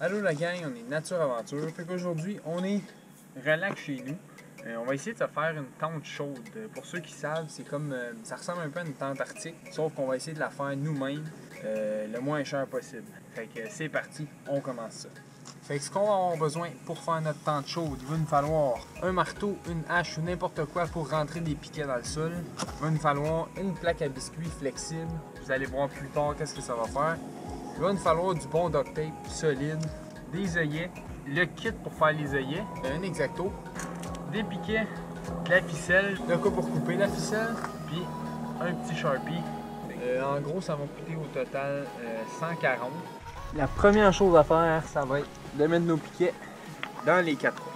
Allô la gang, on est Nature Aventure. Fait qu'aujourd'hui, on est relax chez nous. On va essayer de se faire une tente chaude. Pour ceux qui savent, c'est comme ça ressemble un peu à une tente arctique, sauf qu'on va essayer de la faire nous-mêmes le moins cher possible. Fait que c'est parti, on commence ça. Fait que ce qu'on va avoir besoin pour faire notre tente chaude, il va nous falloir un marteau, une hache ou n'importe quoi pour rentrer des piquets dans le sol. Il va nous falloir une plaque à biscuits flexible. Vous allez voir plus tard qu'est-ce que ça va faire. Il va nous falloir du bon duct tape solide, des œillets, le kit pour faire les œillets, un X-Acto, des piquets, de la ficelle, le cas pour couper la ficelle, puis un petit Sharpie. En gros, ça va coûter au total 140. La première chose à faire, ça va être de mettre nos piquets dans les quatre coins.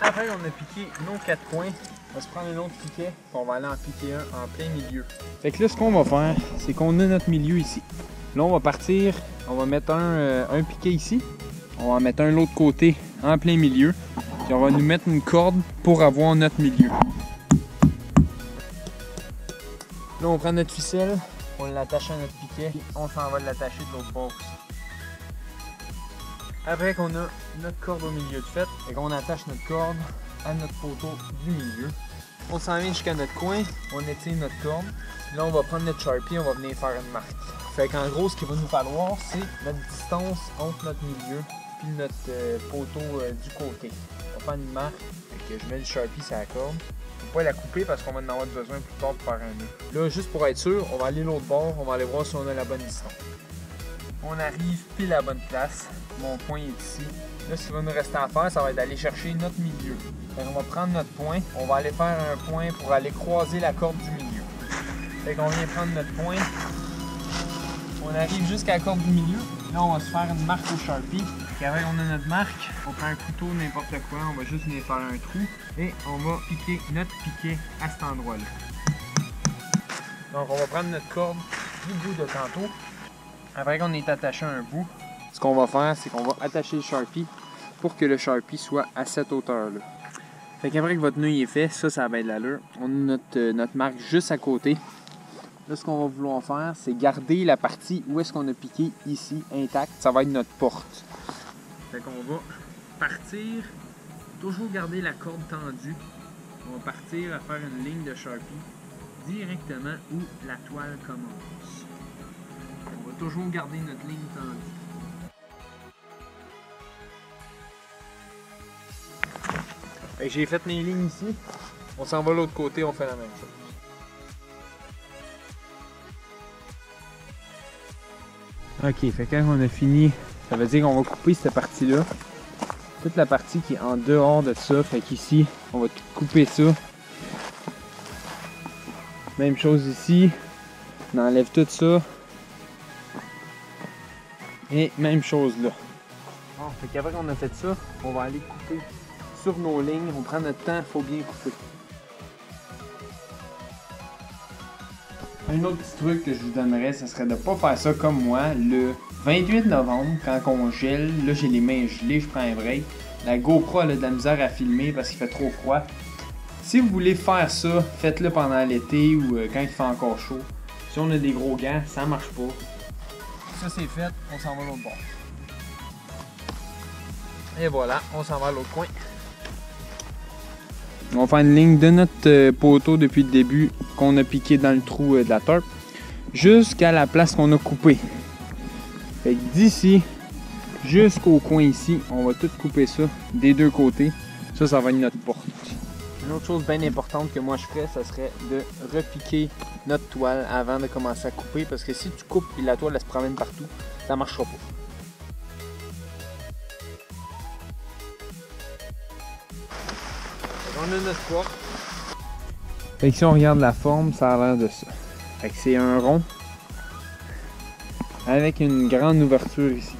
Après on a piqué nos quatre coins, on va se prendre un autre piquet, puis on va aller en piquer un en plein milieu. Fait que là, ce qu'on va faire, c'est qu'on a notre milieu ici. Là, on va partir, on va mettre un piquet ici, on va en mettre un de l'autre côté en plein milieu, puis on va nous mettre une corde pour avoir notre milieu. Là, on prend notre ficelle, on l'attache à notre piquet, et on s'en va l'attacher de l'autre bord aussi. Après qu'on a notre corde au milieu de fait, et qu'on attache notre corde à notre poteau du milieu. On s'en vient jusqu'à notre coin, on étire notre corde. Là, on va prendre notre Sharpie, on va venir faire une marque. Fait qu'en gros, ce qu'il va nous falloir, c'est notre distance entre notre milieu puis notre poteau du côté. On va faire une marque, fait que je mets le Sharpie sur la corde. Faut pas la couper parce qu'on va en avoir besoin plus tard pour faire un nœud. Là, juste pour être sûr, on va aller l'autre bord, on va aller voir si on a la bonne distance. On arrive pile à la bonne place. Mon point est ici. Là, ce qu'il va nous rester à faire, ça va être d'aller chercher notre milieu. Donc, on va prendre notre point, on va aller faire un point pour aller croiser la corde du milieu. Fait qu'on vient prendre notre point, on arrive jusqu'à la corde du milieu. Là, on va se faire une marque au Sharpie. Après, on a notre marque, on prend un couteau, n'importe quoi, on va juste venir faire un trou et on va piquer notre piquet à cet endroit-là. Donc, on va prendre notre corde du bout de tantôt. Après qu'on est attaché à un bout, ce qu'on va faire, c'est qu'on va attacher le Sharpie pour que le Sharpie soit à cette hauteur-là. Fait qu'après que votre nœud est fait, ça va être l'allure. On a notre marque juste à côté. Là, ce qu'on va vouloir faire, c'est garder la partie où est-ce qu'on a piqué ici, intacte. Ça va être notre porte. Fait qu'on va partir, toujours garder la corde tendue. On va partir à faire une ligne de Sharpie directement où la toile commence. On va toujours garder notre ligne tendue. Fait que j'ai fait mes lignes ici. On s'en va de l'autre côté, on fait la même chose. Ok, fait que quand on a fini, ça veut dire qu'on va couper cette partie-là. Toute la partie qui est en dehors de ça. Fait qu'ici, on va tout couper ça. Même chose ici. On enlève tout ça. Et même chose là. Bon, fait qu'après qu'on a fait ça, on va aller couper sur nos lignes. On prend notre temps, il faut bien couper. Un autre petit truc que je vous donnerais, ce serait de ne pas faire ça comme moi. Le 28 novembre, quand on gèle, là j'ai les mains gelées, je prends un break. La GoPro elle a de la misère à filmer parce qu'il fait trop froid. Si vous voulez faire ça, faites-le pendant l'été ou quand il fait encore chaud. Si on a des gros gants, ça marche pas. Ça c'est fait, on s'en va à l'autre bord. Et voilà, on s'en va à l'autre coin. On va faire une ligne de notre poteau depuis le début qu'on a piqué dans le trou de la tarpe jusqu'à la place qu'on a coupé. Fait que d'ici jusqu'au coin ici, on va tout couper ça des deux côtés. Ça va être notre porte. Une autre chose bien importante que moi je ferais, ça serait de repiquer notre toile avant de commencer à couper parce que si tu coupes et la toile elle se promène partout, ça ne marchera pas. On a notre porte. Fait que si on regarde la forme, ça a l'air de ça. Fait que c'est un rond avec une grande ouverture ici.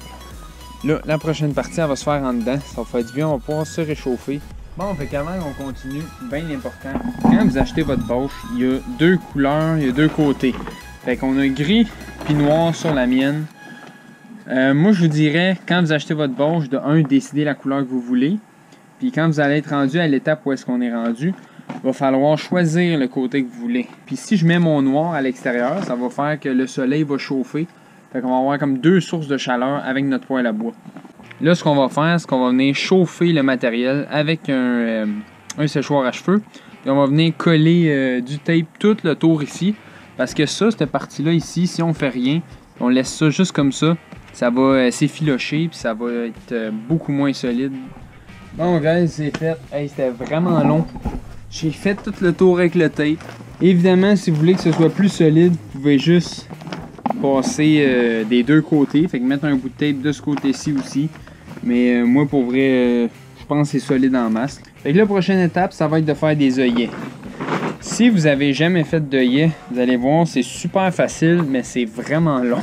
Là, la prochaine partie, elle va se faire en dedans. Ça va faire du bien, on va pouvoir se réchauffer. Bon, fait qu'avant qu'on continue, bien important, quand vous achetez votre bâche, il y a deux couleurs, il y a deux côtés. Fait qu'on a gris puis noir sur la mienne. Moi, je vous dirais, quand vous achetez votre bâche, de 1, décidez la couleur que vous voulez. Puis quand vous allez être rendu à l'étape où est-ce qu'on est rendu, il va falloir choisir le côté que vous voulez. Puis si je mets mon noir à l'extérieur, ça va faire que le soleil va chauffer. Fait qu'on va avoir comme deux sources de chaleur avec notre poêle à bois. Là, ce qu'on va faire, c'est qu'on va venir chauffer le matériel avec un séchoir à cheveux. Et on va venir coller du tape tout le tour ici. Parce que ça, cette partie-là ici, si on fait rien, on laisse ça juste comme ça va s'effilocher puis ça va être beaucoup moins solide. Bon, guys, c'est fait. Hey, c'était vraiment long. J'ai fait tout le tour avec le tape. Évidemment, si vous voulez que ce soit plus solide, vous pouvez juste passer des deux côtés. Fait que mettre un bout de tape de ce côté-ci aussi. Mais moi, pour vrai, je pense que c'est solide en masse. Fait que la prochaine étape, ça va être de faire des œillets. Si vous avez jamais fait d'œillets, vous allez voir, c'est super facile, mais c'est vraiment long.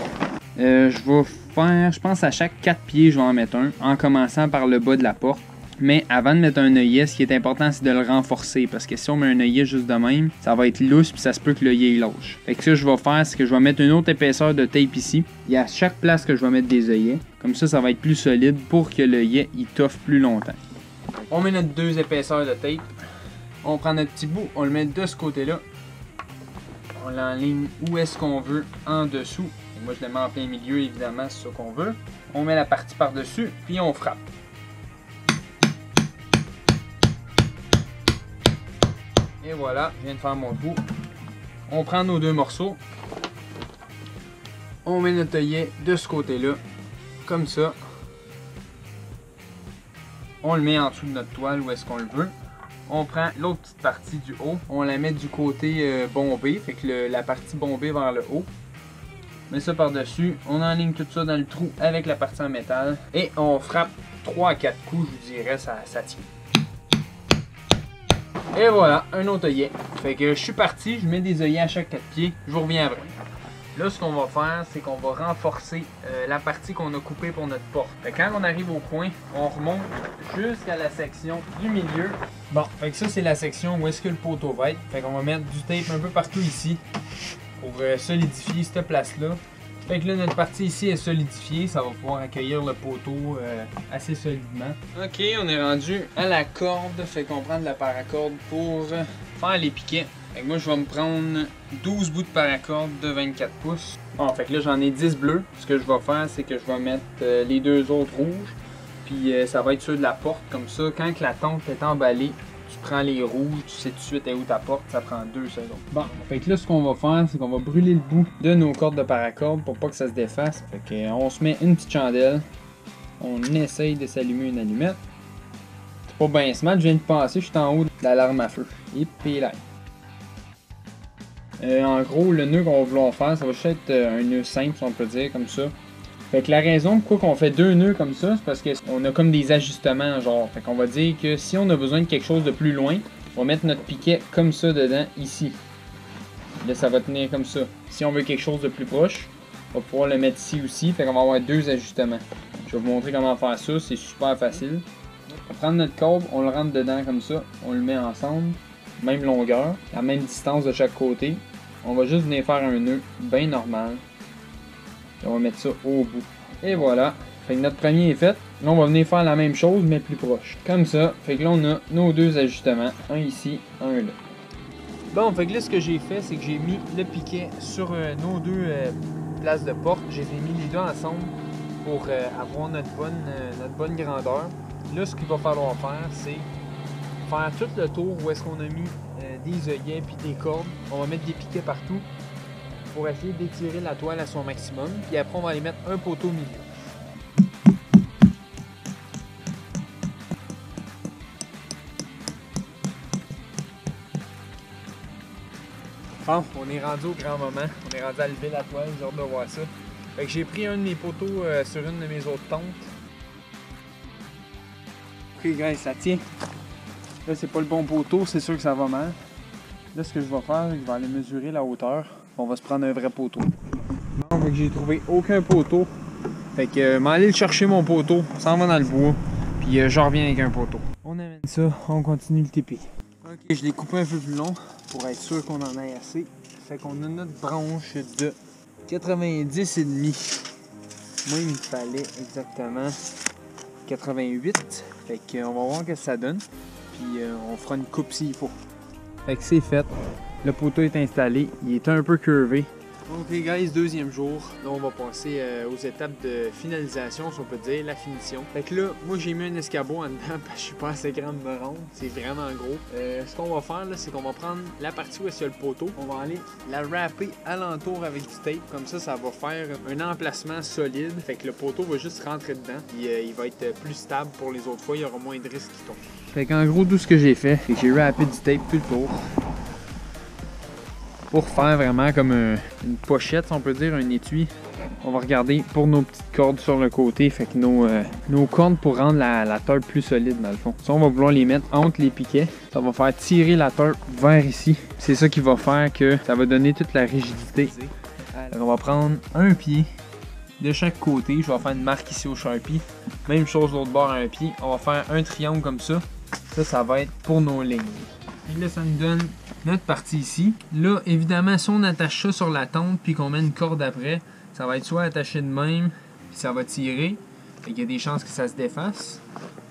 Je vais faire, je pense à chaque 4 pieds, je vais en mettre un, en commençant par le bas de la porte. Mais avant de mettre un œillet, ce qui est important, c'est de le renforcer. Parce que si on met un œillet juste de même, ça va être lousse puis ça se peut que l'œillet lâche. Fait que ce que je vais faire, c'est que je vais mettre une autre épaisseur de tape ici. Et à chaque place que je vais mettre des œillets. Comme ça va être plus solide pour que l'œillet il toffe plus longtemps. On met notre 2 épaisseurs de tape. On prend notre petit bout, on le met de ce côté-là. On l'enligne où est-ce qu'on veut en dessous. Et moi, je le mets en plein milieu, évidemment, c'est ça qu'on veut. On met la partie par-dessus, puis on frappe. Et voilà, je viens de faire mon trou. On prend nos 2 morceaux. On met notre œillet de ce côté-là, comme ça. On le met en dessous de notre toile où est-ce qu'on le veut. On prend l'autre petite partie du haut. On la met du côté bombé, fait que la partie bombée vers le haut. On met ça par-dessus. On enligne tout ça dans le trou avec la partie en métal. Et on frappe 3 à 4 coups, je vous dirais, ça tient. Et voilà, un autre œillet. Fait que je suis parti, je mets des œillets à chaque 4 pieds. Je vous reviens après. Là, ce qu'on va faire, c'est qu'on va renforcer la partie qu'on a coupée pour notre porte. Fait que quand on arrive au coin, on remonte jusqu'à la section du milieu. Bon, fait que ça, c'est la section où est-ce que le poteau va être. Fait qu'on va mettre du tape un peu partout ici pour solidifier cette place-là. Fait que là, notre partie ici est solidifiée. Ça va pouvoir accueillir le poteau assez solidement. Ok, on est rendu à la corde. Fait qu'on prend de la paracorde pour faire les piquets. Fait que moi, je vais me prendre 12 bouts de paracorde de 24 pouces. Bon, fait que là, j'en ai 10 bleus. Ce que je vais faire, c'est que je vais mettre les 2 autres rouges. Puis ça va être ceux de la porte. Comme ça, quand la tente est emballée, tu prends les rouges, tu sais tout de suite où ta porte, ça prend 2 secondes. Bon, fait que là, ce qu'on va faire, c'est qu'on va brûler le bout de nos cordes de paracorde pour pas que ça se défasse. Fait que on se met une petite chandelle. On essaye de s'allumer une allumette. C'est pas bien smart, je viens de passer, je suis en haut de l'alarme à feu. Et puis là. En gros, le nœud qu'on va vouloir faire, ça va juste être un nœud simple, si on peut dire, comme ça. Fait que la raison pourquoi on fait 2 nœuds comme ça, c'est parce qu'on a comme des ajustements, genre. Fait qu'on va dire que si on a besoin de quelque chose de plus loin, on va mettre notre piquet comme ça dedans, ici. Là, ça va tenir comme ça. Si on veut quelque chose de plus proche, on va pouvoir le mettre ici aussi. Fait qu'on va avoir 2 ajustements. Je vais vous montrer comment faire ça, c'est super facile. On va prendre notre câble, on le rentre dedans comme ça, on le met ensemble. Même longueur, la même distance de chaque côté. On va juste venir faire un nœud bien normal. Et on va mettre ça au bout. Et voilà. Fait que notre premier est fait. Là, on va venir faire la même chose, mais plus proche. Comme ça. Fait que là, on a nos 2 ajustements. Un ici, un là. Bon, fait que là, ce que j'ai fait, c'est que j'ai mis le piquet sur nos 2 places de porte. J'ai mis les 2 ensemble pour avoir notre bonne grandeur. Là, ce qu'il va falloir faire, c'est faire tout le tour où est-ce qu'on a mis des œillets puis des cordes. On va mettre des piquets partout pour essayer d'étirer la toile à son maximum. Puis après, on va aller mettre un poteau au milieu. Bon, on est rendu au grand moment. On est rendu à lever la toile, j'ai hâte de voir ça. Fait que j'ai pris un de mes poteaux sur une de mes autres tentes. Ok, guys, ça tient. Là, c'est pas le bon poteau, c'est sûr que ça va mal. Là, ce que je vais faire, je vais aller mesurer la hauteur. On va se prendre un vrai poteau. Bon, fait que j'ai trouvé aucun poteau. Fait que je vais aller chercher mon poteau. On s'en va dans le bois. Puis je reviens avec un poteau. On amène ça, on continue le TP. Ok, je l'ai coupé un peu plus long pour être sûr qu'on en ait assez. Fait qu'on a notre branche de 90,5. Moi, il me fallait exactement 88. Fait qu'on va voir ce que ça donne. Puis on fera une coupe s'il faut. Fait que c'est fait. Le poteau est installé. Il est un peu curvé. Ok guys, deuxième jour. Là on va passer aux étapes de finalisation, si on peut dire, la finition. Fait que là, moi j'ai mis un escabeau en dedans parce que je suis pas assez grand de me rendre. C'est vraiment gros. Ce qu'on va faire là, c'est qu'on va prendre la partie où est-ce qu'il y a le poteau. On va aller la wrapper alentour avec du tape. Comme ça, ça va faire un emplacement solide. Fait que le poteau va juste rentrer dedans. Et, il va être plus stable pour les autres fois. Il y aura moins de risques qui tombent. Fait qu'en gros, tout ce que j'ai fait, c'est que j'ai wrappé du tape tout le tour. Pour faire vraiment comme une pochette, si on peut dire, un étui. On va regarder pour nos petites cordes sur le côté, fait que nos cordes pour rendre la tarte plus solide dans le fond. Ça, on va vouloir les mettre entre les piquets. Ça va faire tirer la tarte vers ici. C'est ça qui va faire que ça va donner toute la rigidité. Donc, on va prendre un pied de chaque côté. Je vais faire une marque ici au Sharpie. Même chose de l'autre bord à un pied. On va faire un triangle comme ça. Ça va être pour nos lignes. Et là, ça nous donne notre partie ici. Là, évidemment, si on attache ça sur la tente puis qu'on met une corde après, ça va être soit attaché de même, puis ça va tirer. Fait qu'il y a des chances que ça se défasse.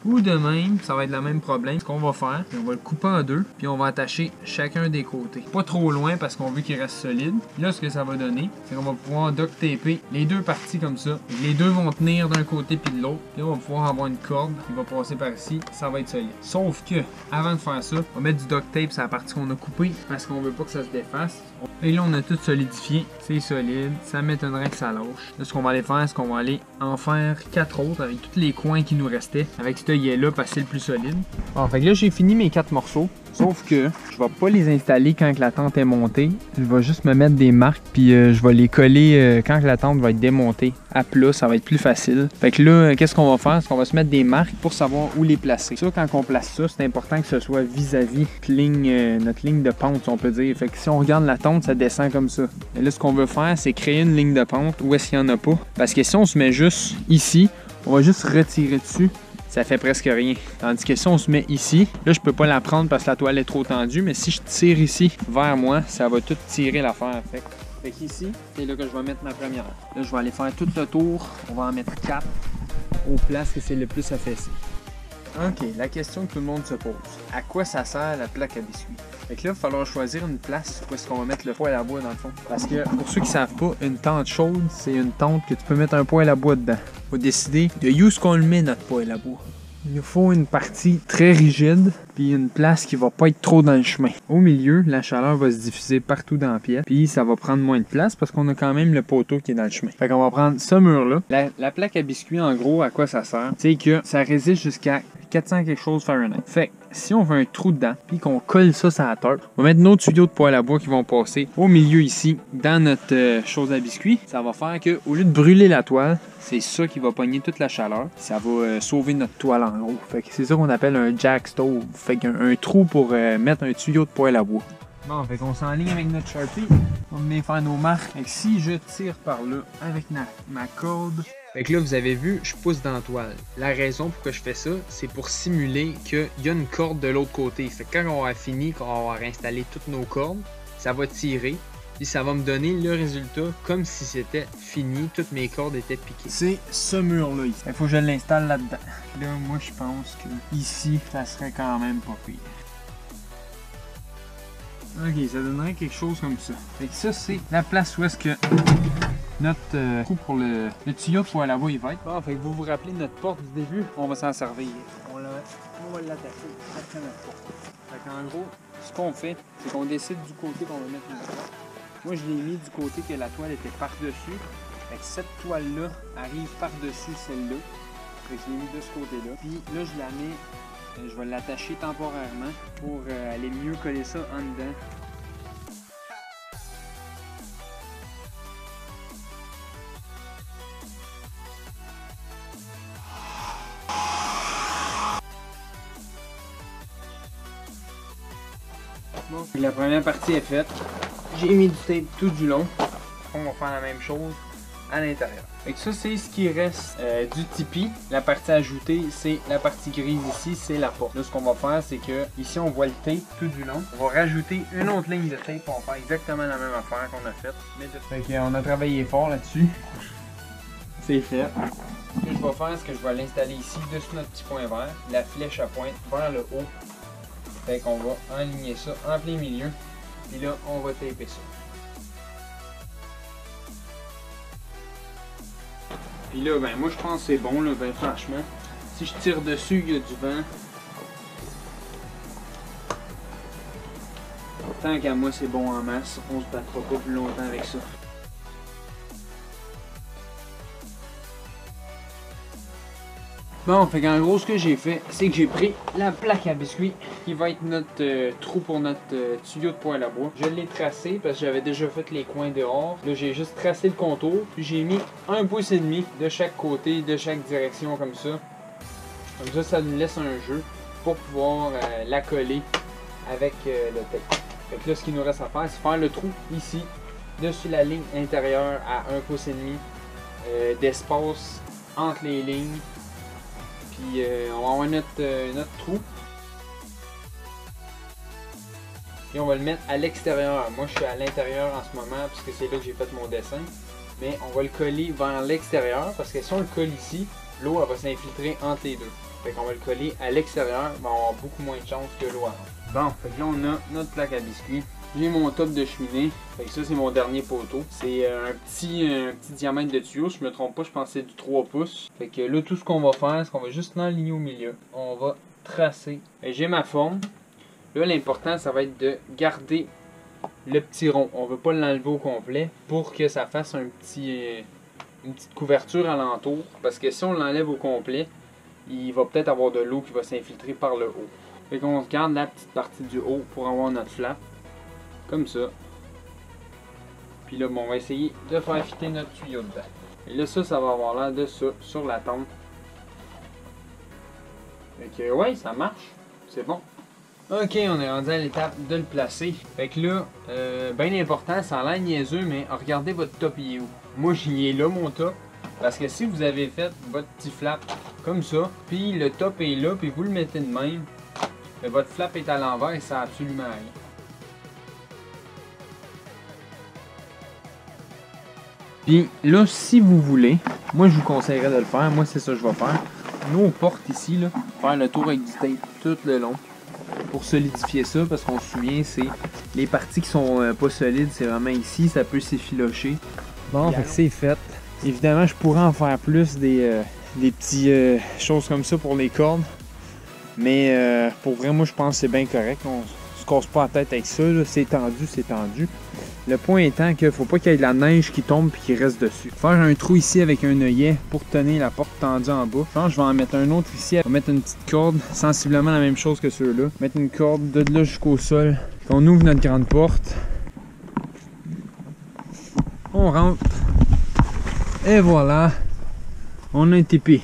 Ou de même, ça va être le même problème. Ce qu'on va faire, on va le couper en deux, puis on va attacher chacun des côtés. Pas trop loin parce qu'on veut qu'il reste solide. Là, ce que ça va donner, c'est qu'on va pouvoir duct taper les deux parties comme ça. Les deux vont tenir d'un côté puis de l'autre. Puis on va pouvoir avoir une corde qui va passer par ici. Ça va être solide. Sauf que, avant de faire ça, on va mettre du duct tape sur la partie qu'on a coupée parce qu'on veut pas que ça se défasse. Et là, on a tout solidifié. C'est solide. Ça m'étonnerait que ça lâche. Là, ce qu'on va aller faire, c'est qu'on va aller en faire 4 autres avec tous les coins qui nous restaient. Avec ce œillet-là, parce que c'est le plus solide. Bon, fait que là, j'ai fini mes 4 morceaux. Sauf que je vais pas les installer quand la tente est montée. Je vais juste me mettre des marques puis je vais les coller quand la tente va être démontée à plat. Ça va être plus facile. Fait que là, qu'est-ce qu'on va faire? C'est qu'on va se mettre des marques pour savoir où les placer. Ça, quand on place ça, c'est important que ce soit vis-à-vis notre ligne de pente, si on peut dire. Fait que si on regarde la tente, ça descend comme ça. Et là, ce qu'on veut faire, c'est créer une ligne de pente où est-ce qu'il n'y en a pas. Parce que si on se met juste ici, on va juste retirer dessus. Ça fait presque rien. Tandis que si on se met ici, là je peux pas la prendre parce que la toile est trop tendue, mais si je tire ici vers moi, ça va tout tirer l'affaire. Fait qu'ici, c'est là que je vais mettre ma première. Là je vais aller faire tout le tour. On va en mettre 4 aux places que c'est le plus affaissé. Ok, la question que tout le monde se pose. À quoi ça sert la plaque à biscuits? Fait que là, il va falloir choisir une place où est-ce qu'on va mettre le poêle à bois dans le fond. Parce que pour ceux qui savent pas, une tente chaude, c'est une tente que tu peux mettre un poêle à bois dedans. Faut décider de où est-ce qu'on le met notre poêle à bois. Il nous faut une partie très rigide, puis une place qui va pas être trop dans le chemin. Au milieu, la chaleur va se diffuser partout dans la pièce, puis ça va prendre moins de place parce qu'on a quand même le poteau qui est dans le chemin. Fait qu'on va prendre ce mur-là. La plaque à biscuits, en gros, à quoi ça sert? C'est que ça résiste jusqu'à 400 quelque chose Fahrenheit. Fait que si on veut un trou dedans, puis qu'on colle ça sur la tarte, on va mettre nos tuyaux de poêle à bois qui vont passer au milieu ici, dans notre chose à biscuits. Ça va faire que, au lieu de brûler la toile, c'est ça qui va pogner toute la chaleur. Ça va sauver notre toile en gros. Fait que c'est ça qu'on appelle un jack stove. Fait qu'un trou pour mettre un tuyau de poêle à bois. Bon, fait qu'on s'enligne avec notre Sharpie. On va venir faire nos marques. Fait que si je tire par là avec ma corde. Fait que là, vous avez vu, je pousse dans la toile. La raison pour que je fais ça, c'est pour simuler qu'il y a une corde de l'autre côté. Fait que quand on aura fini, quand on va installer toutes nos cordes, ça va tirer. Puis ça va me donner le résultat comme si c'était fini, toutes mes cordes étaient piquées. C'est ce mur-là ici. Il faut que je l'installe là-dedans. Là, moi, je pense que ici, ça serait quand même pas pire. Ok, ça donnerait quelque chose comme ça. Fait que ça, c'est la place où est-ce que notre trou pour le tuyau de poêle à bois il va être. Bon, fait que vous vous rappelez notre porte du début, on va s'en servir. On va l'attacher après notre porte. Fait qu'en gros, ce qu'on fait, c'est qu'on décide du côté qu'on va mettre une porte. Moi, je l'ai mis du côté que la toile était par-dessus. Fait que cette toile-là arrive par-dessus celle-là. Fait que je l'ai mis de ce côté-là. Puis là, je la mets, je vais l'attacher temporairement pour aller mieux coller ça en dedans. Bon, la première partie est faite. J'ai mis du tape tout du long. On va faire la même chose à l'intérieur. Fait que ça, c'est ce qui reste du tipi. La partie ajoutée, c'est la partie grise ici, c'est la porte. Là, ce qu'on va faire, c'est que ici, on voit le tape tout du long. On va rajouter une autre ligne de tape. On va faire exactement la même affaire qu'on a faite. Fait qu'on a travaillé fort là-dessus. C'est fait. Ce que je vais faire, c'est que je vais l'installer ici, dessus notre petit point vert. La flèche à pointe vers le haut. Fait qu'on va aligner ça en plein milieu. Puis là, on va taper ça. Puis là, ben moi je pense que c'est bon, là, ben franchement. Si je tire dessus, il y a du vent. Tant qu'à moi, c'est bon en masse. On se battra pas plus longtemps avec ça. Bon, fait qu'en gros, ce que j'ai fait, c'est que j'ai pris la plaque à biscuits qui va être notre trou pour notre tuyau de poêle à bois. Je l'ai tracé parce que j'avais déjà fait les coins dehors. Là, j'ai juste tracé le contour, puis j'ai mis 1,5 pouce de chaque côté, de chaque direction, comme ça. Comme ça, ça nous laisse un jeu pour pouvoir la coller avec le tape. Fait que là, ce qu'il nous reste à faire, c'est faire le trou ici, dessus la ligne intérieure à 1,5 pouce d'espace entre les lignes. Puis on va avoir notre trou. Et on va le mettre à l'extérieur. Moi je suis à l'intérieur en ce moment parce que c'est là que j'ai fait mon dessin. Mais on va le coller vers l'extérieur parce que si on le colle ici, l'eau va s'infiltrer entre les deux. Fait qu'on va le coller à l'extérieur, on va avoir beaucoup moins de chance que l'eau rentre. Bon, fait que là on a notre plaque à biscuits. J'ai mon top de cheminée. Fait que ça c'est mon dernier poteau. C'est un petit diamètre de tuyau. Si je me trompe pas, je pense que c'est du 3 pouces. Fait que là tout ce qu'on va faire, c'est qu'on va juste l'enligner au milieu. On va tracer. J'ai ma forme. Là l'important ça va être de garder le petit rond. On veut pas l'enlever au complet pour que ça fasse une petite couverture alentour. Parce que si on l'enlève au complet, il va peut-être avoir de l'eau qui va s'infiltrer par le haut. Fait qu'on garde la petite partie du haut pour avoir notre flap. Comme ça. Puis là, bon, on va essayer de faire fitter notre tuyau dedans. Et là, ça va avoir l'air de ça sur la tente. Fait que, ouais, ça marche. C'est bon. Ok, on est rendu à l'étape de le placer. Fait que là, bien important, ça a l'air niaiseux, mais regardez votre top, il est où? Moi, j'y ai là, mon top. Parce que si vous avez fait votre petit flap comme ça, puis le top est là, puis vous le mettez de même, votre flap est à l'envers et ça a absolument rien. Puis là, si vous voulez, moi je vous conseillerais de le faire. Moi, c'est ça que je vais faire. Nos portes ici, là, faire le tour avec du tape tout le long pour solidifier ça. Parce qu'on se souvient, c'est les parties qui sont pas solides, c'est vraiment ici, ça peut s'effilocher. Bon, fait que c'est fait. Évidemment, je pourrais en faire plus des petits choses comme ça pour les cordes. Mais pour vrai, moi je pense que c'est bien correct. On se casse pas la tête avec ça. C'est tendu, c'est tendu. Le point étant qu'il ne faut pas qu'il y ait de la neige qui tombe et qui reste dessus. Faire un trou ici avec un œillet pour tenir la porte tendue en bas. Je pense que je vais en mettre un autre ici. On va mettre une petite corde, sensiblement la même chose que ceux-là. Mettre une corde de là jusqu'au sol. On ouvre notre grande porte. On rentre. Et voilà. On a un TP.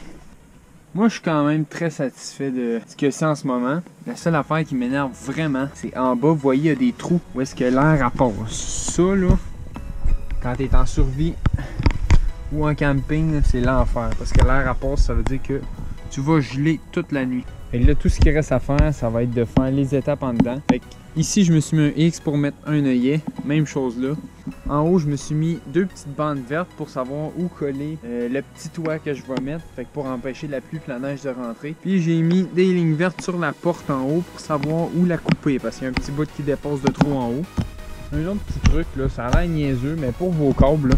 Moi, je suis quand même très satisfait de ce que c'est en ce moment. La seule affaire qui m'énerve vraiment, c'est en bas, vous voyez, il y a des trous où est-ce que l'air passe. Ça, là, quand tu es en survie ou en camping, c'est l'enfer. Parce que l'air passe, ça veut dire que tu vas geler toute la nuit. Et là, tout ce qui reste à faire, ça va être de faire les étapes en dedans. Fait que ici, je me suis mis un X pour mettre un œillet. Même chose là. En haut, je me suis mis deux petites bandes vertes pour savoir où coller le petit toit que je vais mettre. Fait que pour empêcher la pluie et la neige de rentrer. Puis j'ai mis des lignes vertes sur la porte en haut pour savoir où la couper. Parce qu'il y a un petit bout qui dépasse de trop en haut. Un autre petit truc, là, ça a l'air niaiseux, mais pour vos câbles, là,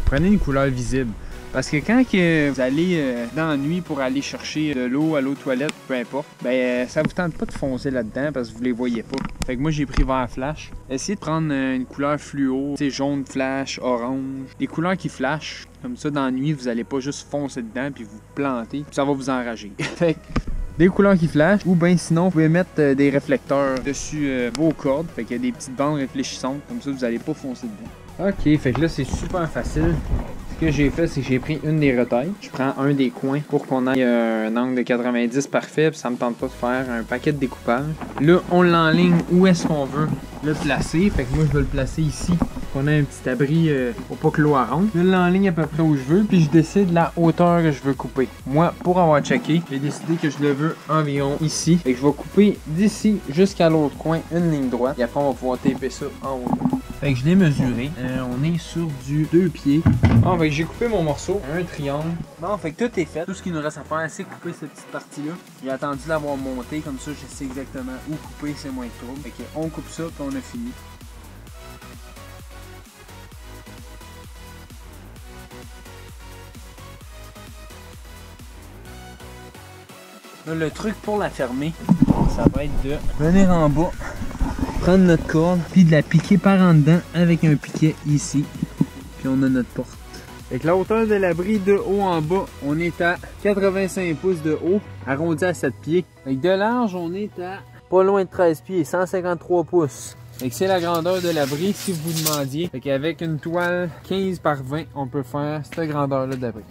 prenez une couleur visible. Parce que quand vous allez dans la nuit pour aller chercher de l'eau à l'eau toilette, peu importe, ben ça vous tente pas de foncer là-dedans parce que vous les voyez pas. Fait que moi j'ai pris vert flash. Essayez de prendre une couleur fluo, c'est jaune flash, orange, des couleurs qui flashent. Comme ça dans la nuit vous allez pas juste foncer dedans puis vous planter, puis ça va vous enrager. Fait que des couleurs qui flashent, ou bien sinon vous pouvez mettre des réflecteurs dessus vos cordes. Fait qu'il y a des petites bandes réfléchissantes, comme ça vous allez pas foncer dedans. Ok, fait que là c'est super facile. Ce que j'ai fait, c'est que j'ai pris une des retailles. Je prends un des coins pour qu'on ait un angle de 90 parfait. Puis ça me tente pas de faire un paquet de découpage. Là, on l'enligne où est-ce qu'on veut le placer. Fait que moi, je veux le placer ici. Qu'on ait un petit abri pour pas que l'eau rentre. Je l'enligne à peu près où je veux. Puis je décide la hauteur que je veux couper. Moi, pour avoir checké, j'ai décidé que je le veux environ ici. Fait que je vais couper d'ici jusqu'à l'autre coin une ligne droite. Et après, on va pouvoir taper ça en haut. Fait que je l'ai mesuré. On est sur du 2 pieds. Bon, fait que j'ai coupé mon morceau, un triangle. Bon, fait que tout est fait. Tout ce qu'il nous reste à faire, c'est couper cette petite partie-là. J'ai attendu l'avoir monté, comme ça je sais exactement où couper, c'est moins de trouble. Fait que on coupe ça, puis on a fini. Là, le truc pour la fermer, ça va être de venir en bas, prendre notre corde, puis de la piquer par en dedans avec un piquet ici. Puis on a notre porte. Avec la hauteur de l'abri de haut en bas, on est à 85 pouces de haut, arrondi à 7 pieds. Avec de large, on est à pas loin de 13 pieds, 153 pouces. Fait que c'est la grandeur de l'abri si vous vous demandiez. Fait qu'avec une toile 15 par 20, on peut faire cette grandeur-là d'abri.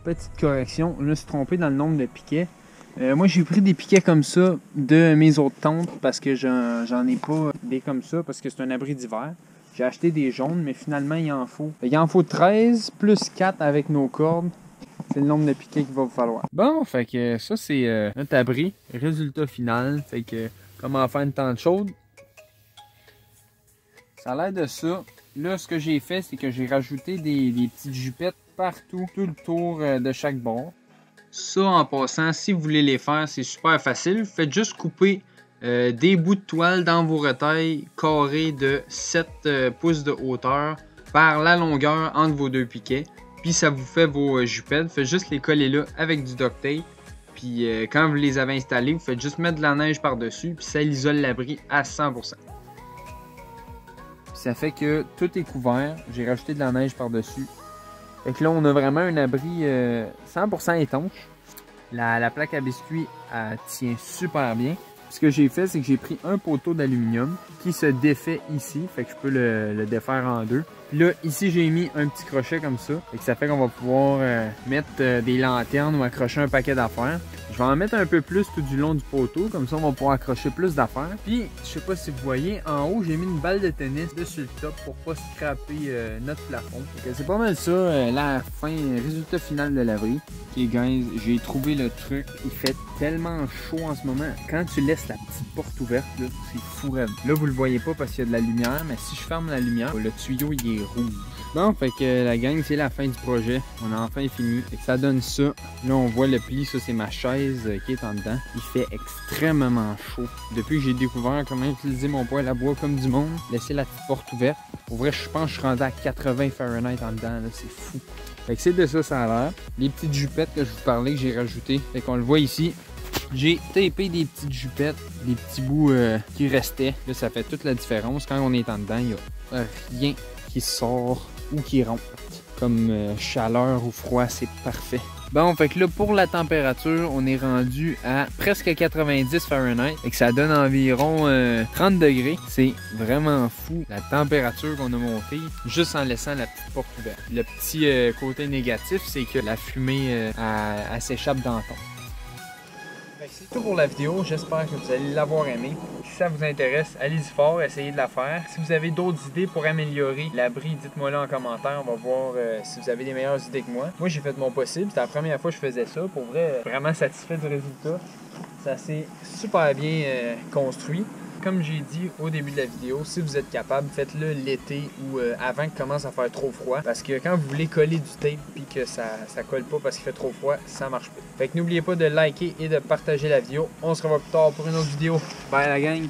Petite correction, je me suis trompé dans le nombre de piquets. Moi j'ai pris des piquets comme ça de mes autres tentes parce que j'en ai pas des comme ça parce que c'est un abri d'hiver. J'ai acheté des jaunes mais finalement il en faut. Il en faut 13 plus 4 avec nos cordes. C'est le nombre de piquets qu'il va vous falloir. Bon, fait que ça c'est notre abri. Résultat final. Fait que comment faire une tente chaude. Ça a l'air de ça. Là ce que j'ai fait c'est que j'ai rajouté des petites jupettes partout, tout le tour de chaque bord. Ça, en passant, si vous voulez les faire, c'est super facile. Faites juste couper des bouts de toile dans vos retailles carrés de 7 pouces de hauteur par la longueur entre vos deux piquets. Puis ça vous fait vos jupettes. Faites juste les coller là avec du duct tape. Puis quand vous les avez installés, vous faites juste mettre de la neige par-dessus. Puis ça isole l'abri à 100%. Puis ça fait que tout est couvert. J'ai rajouté de la neige par-dessus. Fait que là, on a vraiment un abri 100% étanche. La plaque à biscuits, elle tient super bien. Ce que j'ai fait, c'est que j'ai pris un poteau d'aluminium qui se défait ici. Fait que je peux le défaire en deux. Puis là, ici, j'ai mis un petit crochet comme ça. Fait que ça fait qu'on va pouvoir mettre des lanternes ou accrocher un paquet d'affaires. Je vais en mettre un peu plus tout du long du poteau. Comme ça, on va pouvoir accrocher plus d'affaires. Puis, je sais pas si vous voyez, en haut, j'ai mis une balle de tennis dessus le top pour pas scraper notre plafond. C'est pas mal ça, la fin, résultat final de l'abri. Ok, guys, j'ai trouvé le truc. Il fait tellement chaud en ce moment. Quand tu laisses la petite porte ouverte, là, c'est fou raide. Là, vous le voyez pas parce qu'il y a de la lumière, mais si je ferme la lumière, le tuyau, il est rouge. Bon, fait que la gang, c'est la fin du projet. On a enfin fini. Fait que ça donne ça. Là, on voit le pli. Ça, c'est ma chaise qui est en dedans. Il fait extrêmement chaud. Depuis que j'ai découvert comment utiliser mon poêle à bois comme du monde, laisser la petite porte ouverte. Pour vrai, je pense que je suis rendu à 80 Fahrenheit en dedans. C'est fou. Fait que c'est de ça, ça a l'air. Les petites jupettes que je vous parlais, que j'ai rajoutées. Fait qu'on le voit ici. J'ai tapé des petites jupettes, des petits bouts qui restaient. Là, ça fait toute la différence. Quand on est en dedans, il n'y a rien qui sort ou qui rentre. Comme chaleur ou froid, c'est parfait. Bon, fait que là, pour la température, on est rendu à presque 90 Fahrenheit. Et que ça donne environ 30 degrés. C'est vraiment fou la température qu'on a montée juste en laissant la petite porte ouverte. Le petit côté négatif, c'est que la fumée, elle s'échappe dans le ton. C'est tout pour la vidéo, j'espère que vous allez l'avoir aimé. Si ça vous intéresse, allez-y fort, essayez de la faire. Si vous avez d'autres idées pour améliorer l'abri, dites-moi là en commentaire, on va voir si vous avez des meilleures idées que moi. Moi j'ai fait de mon possible, c'était la première fois que je faisais ça, pour vrai, vraiment satisfait du résultat. Ça s'est super bien construit. Comme j'ai dit au début de la vidéo, si vous êtes capable, faites-le l'été ou avant qu'il commence à faire trop froid. Parce que quand vous voulez coller du tape puis que ça colle pas parce qu'il fait trop froid, ça marche pas. Fait que n'oubliez pas de liker et de partager la vidéo. On se revoit plus tard pour une autre vidéo. Bye la gang!